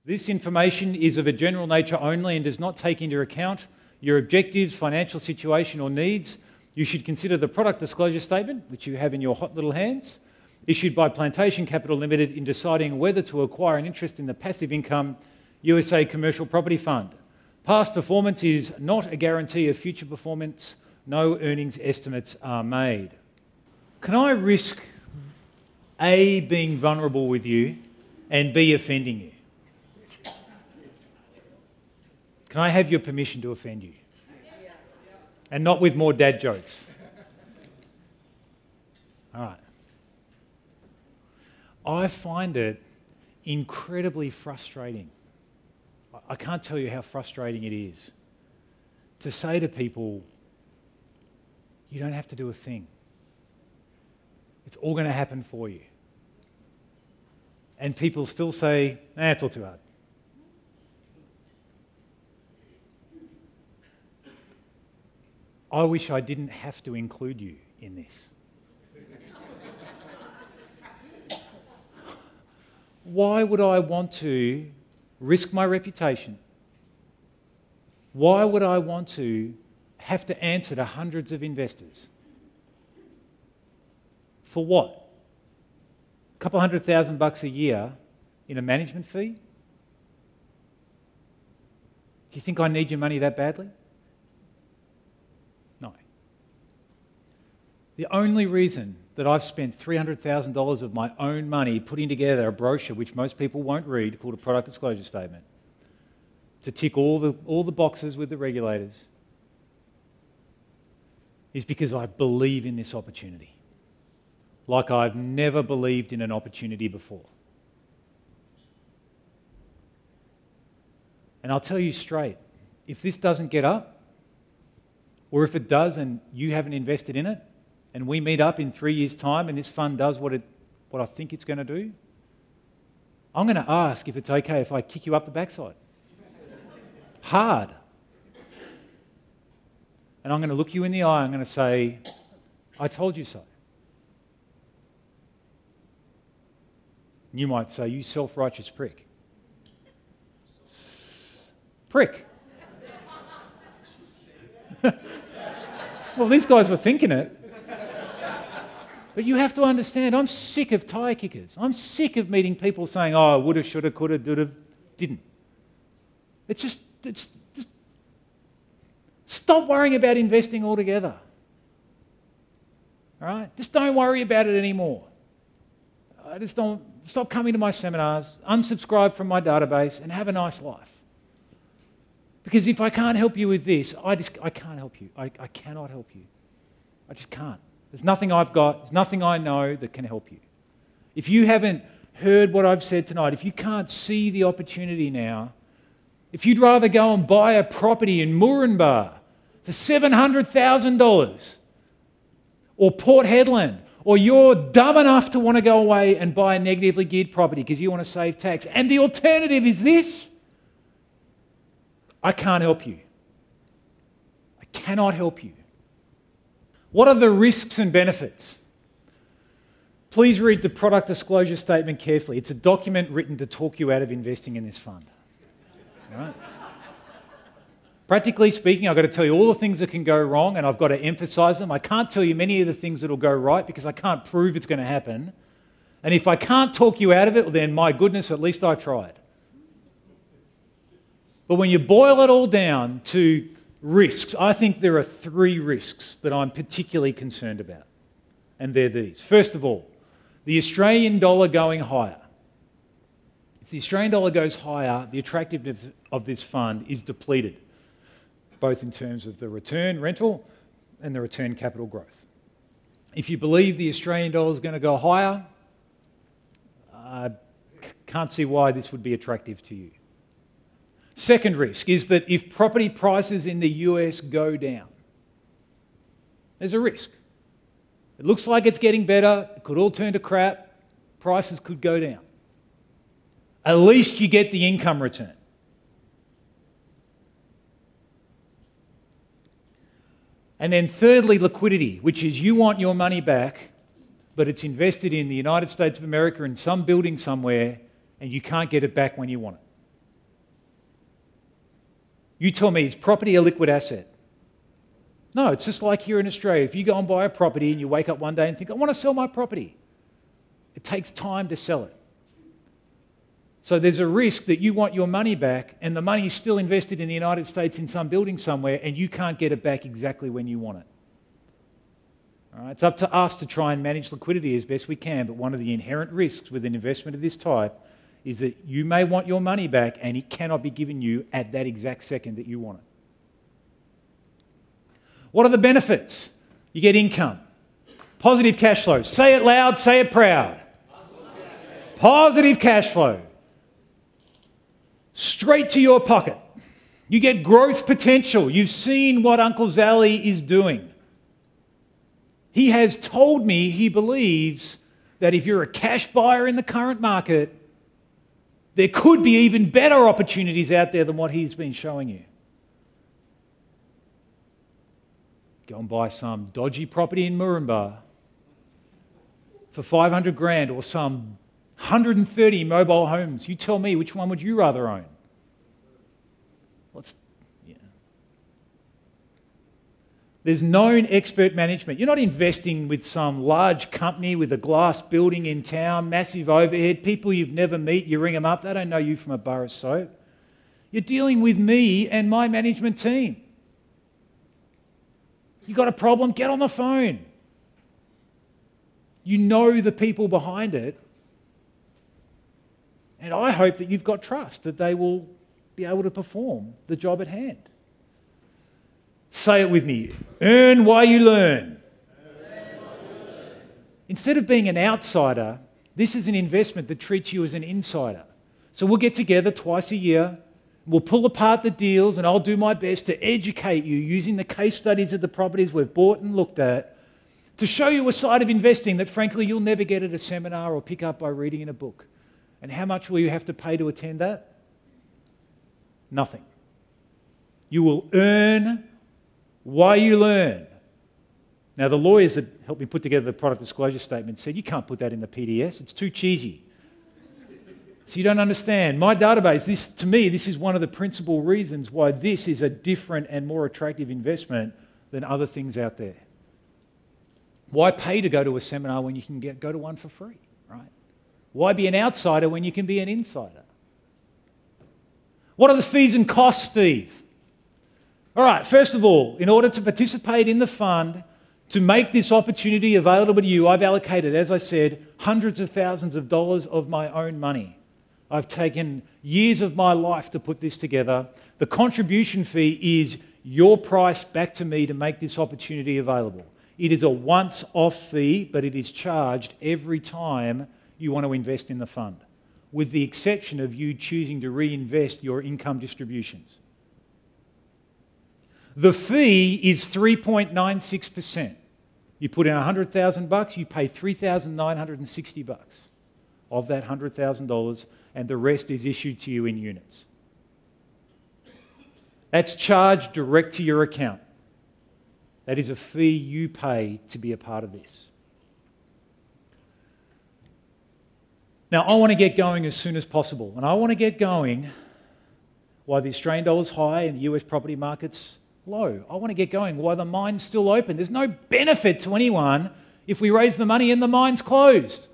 This information is of a general nature only and does not take into account your objectives, financial situation or needs. You should consider the product disclosure statement, which you have in your hot little hands, issued by Plantation Capital Limited in deciding whether to acquire an interest in the passive income USA Commercial Property Fund. Past performance is not a guarantee of future performance. No earnings estimates are made. Can I risk A, being vulnerable with you, and B, offending you? Can I have your permission to offend you? And not with more dad jokes. All right. I find it incredibly frustrating. I can't tell you how frustrating it is to say to people, you don't have to do a thing. It's all going to happen for you. And people still say, it's all too hard. I wish I didn't have to include you in this. Why would I want to risk my reputation? Why would I want to have to answer to hundreds of investors? For what? A couple $100,000 a year in a management fee? Do you think I need your money that badly? No. The only reason that I've spent $300,000 of my own money putting together a brochure, which most people won't read, called a product disclosure statement, to tick all the boxes with the regulators, is because I believe in this opportunity, like I've never believed in an opportunity before. And I'll tell you straight, if this doesn't get up, or if it does and you haven't invested in it, and we meet up in 3 years' time and this fund does what I think it's going to do, I'm going to ask if it's okay if I kick you up the backside. Hard. And I'm going to look you in the eye, I'm going to say, I told you so. And you might say, you self-righteous prick. Prick. Well, these guys were thinking it. But you have to understand, I'm sick of tyre kickers. I'm sick of meeting people saying, oh, I woulda, shoulda, coulda, doulda, didn't. It's just stop worrying about investing altogether. All right? Just don't worry about it anymore. Stop coming to my seminars, unsubscribe from my database, and have a nice life. Because if I can't help you with this, I can't help you. I cannot help you. I just can't. There's nothing I've got, there's nothing I know that can help you. If you haven't heard what I've said tonight, if you can't see the opportunity now, if you'd rather go and buy a property in Moranbah for $700,000 or Port Hedland, or you're dumb enough to want to go away and buy a negatively geared property because you want to save tax, and the alternative is this, I can't help you. I cannot help you. What are the risks and benefits? Please read the product disclosure statement carefully. It's a document written to talk you out of investing in this fund. All right? Practically speaking, I've got to tell you all the things that can go wrong, and I've got to emphasize them. I can't tell you many of the things that will go right because I can't prove it's going to happen. And if I can't talk you out of it, well then, my goodness, at least I tried. But when you boil it all down to risks, I think there are 3 risks that I'm particularly concerned about. And they're these. First of all, the Australian dollar going higher. If the Australian dollar goes higher, the attractiveness of this fund is depleted, both in terms of the return rental and the return capital growth. If you believe the Australian dollar is going to go higher, I can't see why this would be attractive to you. Second risk is that if property prices in the US go down, there's a risk. It looks like it's getting better, it could all turn to crap, prices could go down. At least you get the income return. And then thirdly, liquidity, which is you want your money back, but it's invested in the United States of America in some building somewhere, and you can't get it back when you want it. You tell me, is property a liquid asset? No, it's just like here in Australia. If you go and buy a property and you wake up one day and think, I want to sell my property, it takes time to sell it. So there's a risk that you want your money back and the money is still invested in the United States in some building somewhere and you can't get it back exactly when you want it. All right? It's up to us to try and manage liquidity as best we can, but one of the inherent risks with an investment of this type is that you may want your money back and it cannot be given you at that exact second that you want it. What are the benefits? You get income. Positive cash flow. Say it loud, say it proud. Positive cash flow. Straight to your pocket. You get growth potential. You've seen what Uncle Zally is doing. He has told me he believes that if you're a cash buyer in the current market, there could be even better opportunities out there than what he's been showing you. Go and buy some dodgy property in Moranbah for 500 grand or some 130 mobile homes. You tell me, which one would you rather own? There's known expert management. You're not investing with some large company with a glass building in town, massive overhead, people you've never met, you ring them up, they don't know you from a bar of soap. You're dealing with me and my management team. You got a problem? Get on the phone. You know the people behind it. And I hope that you've got trust that they will be able to perform the job at hand. Say it with me. Earn while you learn. Instead of being an outsider, this is an investment that treats you as an insider. So we'll get together twice a year. We'll pull apart the deals and I'll do my best to educate you using the case studies of the properties we've bought and looked at to show you a side of investing that frankly you'll never get at a seminar or pick up by reading in a book. And how much will you have to pay to attend that? Nothing. You will earn while you learn. Now the lawyers that helped me put together the product disclosure statement said, you can't put that in the PDS, it's too cheesy. So you don't understand. My database, to me, this is one of the principal reasons why this is a different and more attractive investment than other things out there. Why pay to go to a seminar when you can go to one for free, right? Why be an outsider when you can be an insider? What are the fees and costs, Steve? All right, first of all, in order to participate in the fund, to make this opportunity available to you, I've allocated, as I said, hundreds of thousands of dollars of my own money. I've taken years of my life to put this together. The contribution fee is your price back to me to make this opportunity available. It is a once-off fee, but it is charged every time you want to invest in the fund, with the exception of you choosing to reinvest your income distributions. The fee is 3.96%. You put in $100,000, you pay $3,960 of that $100,000, and the rest is issued to you in units. That's charged direct to your account. That is a fee you pay to be a part of this. Now, I want to get going as soon as possible, and I want to get going while the Australian dollar's high and the US property market's low. I want to get going while the mine's still open. There's no benefit to anyone if we raise the money and the mine's closed.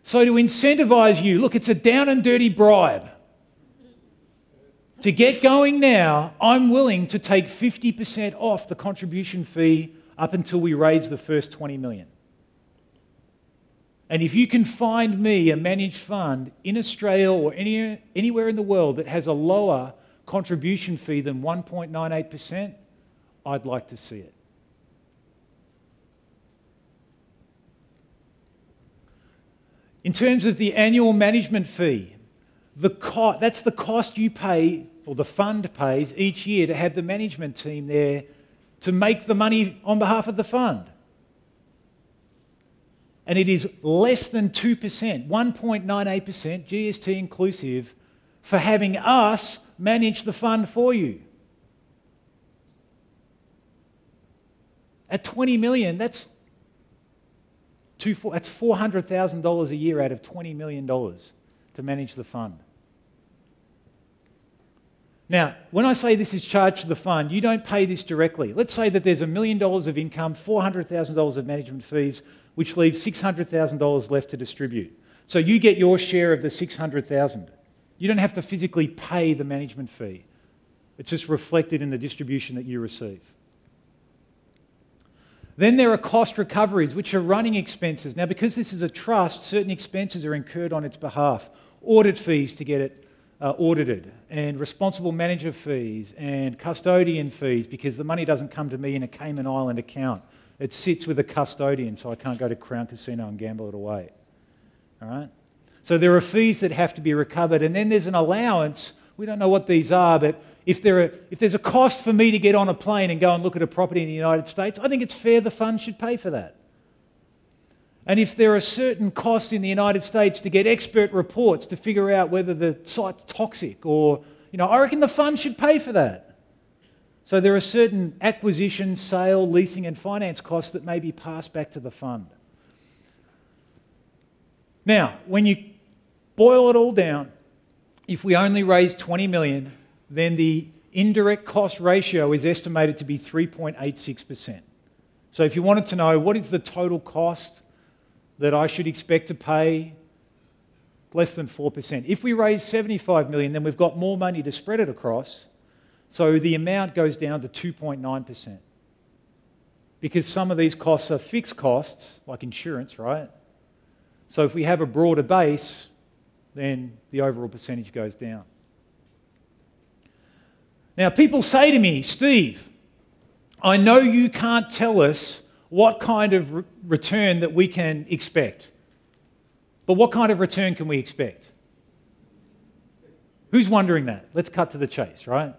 So to incentivize you, look, it's a down and dirty bribe. To get going now, I'm willing to take 50% off the contribution fee up until we raise the first 20 million. And if you can find me a managed fund in Australia or anywhere in the world that has a lower contribution fee than 1.98%, I'd like to see it. In terms of the annual management fee, that's the cost you pay, or the fund pays each year to have the management team there to make the money on behalf of the fund. And it is less than 2%, 1.98% GST inclusive, for having us manage the fund for you. At 20 million, that's $400,000 a year out of $20 million to manage the fund. Now, when I say this is charged to the fund, you don't pay this directly. Let's say that there's $1 million of income, $400,000 of management fees, which leaves $600,000 left to distribute. So you get your share of the $600,000. You don't have to physically pay the management fee. It's just reflected in the distribution that you receive. Then there are cost recoveries, which are running expenses. Now, because this is a trust, certain expenses are incurred on its behalf. Audit fees to get it audited, and responsible manager fees, and custodian fees, because the money doesn't come to me in a Cayman Island account. It sits with a custodian, so I can't go to Crown Casino and gamble it away. All right? So there are fees that have to be recovered, and then there's an allowance. We don't know what these are, but if there's a cost for me to get on a plane and go and look at a property in the United States, I think it's fair the fund should pay for that. And if there are certain costs in the United States to get expert reports to figure out whether the site's toxic, or, I reckon the fund should pay for that. So there are certain acquisition, sale, leasing and finance costs that may be passed back to the fund. Now, when you boil it all down, if we only raise 20 million, then the indirect cost ratio is estimated to be 3.86%. So if you wanted to know what is the total cost that I should expect to pay, less than 4%. If we raise 75 million, then we've got more money to spread it across, so the amount goes down to 2.9%. Because some of these costs are fixed costs, like insurance, right? So if we have a broader base, then the overall percentage goes down. Now, people say to me, Steve, I know you can't tell us what kind of return that we can expect. But what kind of return can we expect? Who's wondering that? Let's cut to the chase, right?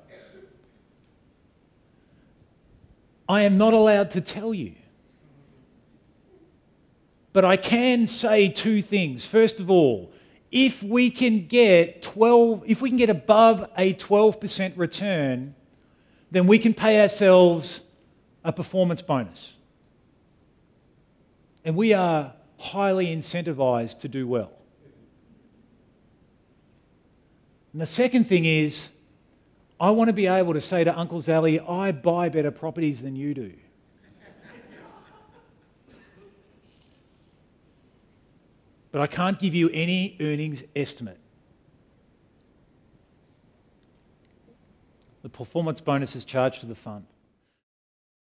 I am not allowed to tell you. But I can say two things. First of all, if we can get above a 12% return, then we can pay ourselves a performance bonus. And we are highly incentivized to do well. And the second thing is, I want to be able to say to Uncle Zally, I buy better properties than you do. But I can't give you any earnings estimate. The performance bonus is charged to the fund.